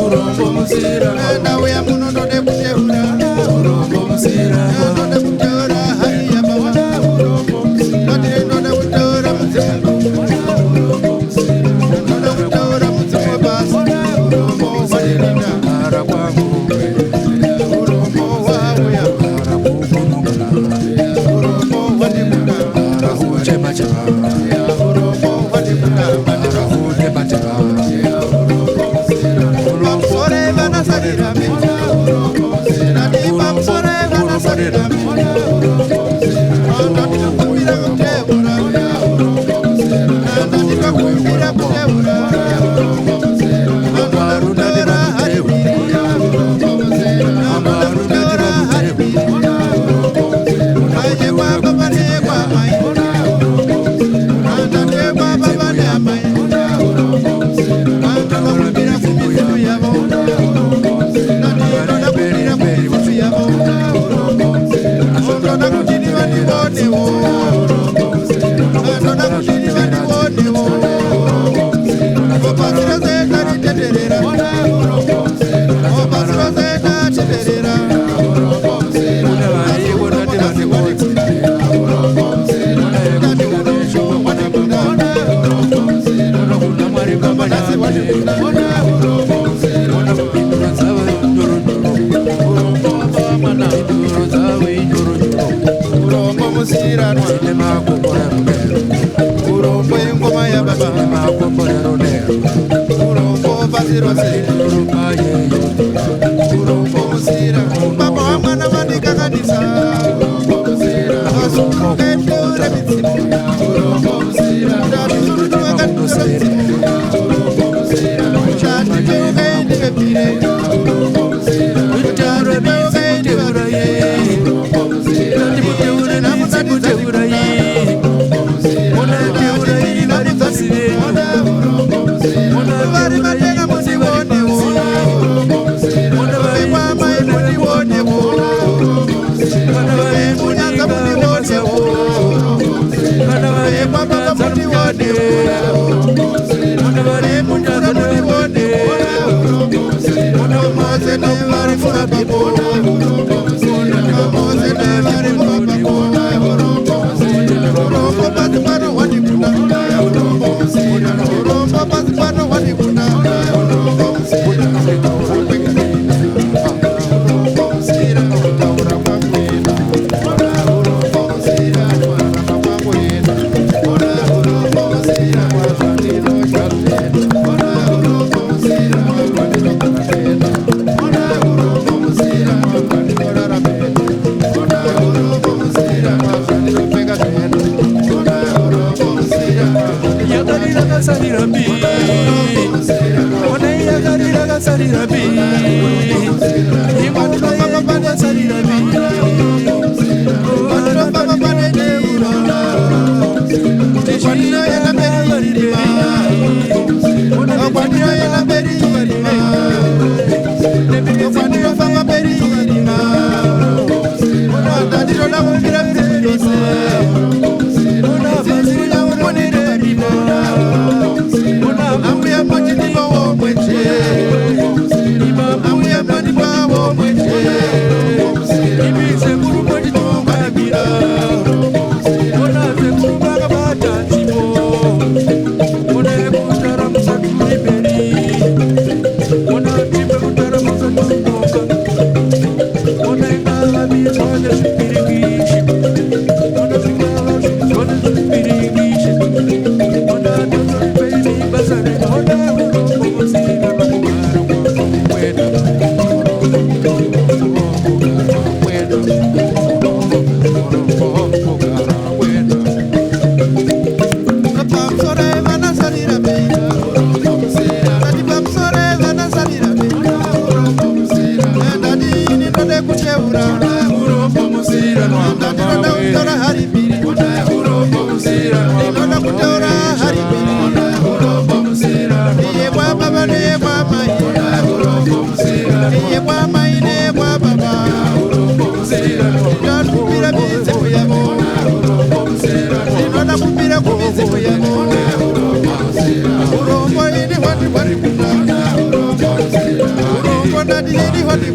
urombo musira nawe ya muno ndode kuteura urombo musira ndode kuteura hariya baba urombo musira ndode kuteura muzimba urombo musira ndode kuteura muzimba basi urombo musira ara kwangu urombo wawe ya ara kugonogona urombo wadimuna ara kuchema chema urombo wadimuna ara kuchema chema urombo ingoma ya baba urombo bazirose urombo musira baba wa mwana mandikakanisa urombo musira asukendure mitsimu urombo musira ndaturutu wakandura mitsimu urombo musira chati tokeindi vepire urombo musira utaro tokeindi varaye urombo musira ndimuteure namusaniteura ye Urombo ini wani wani kuna urombo di hidi hodi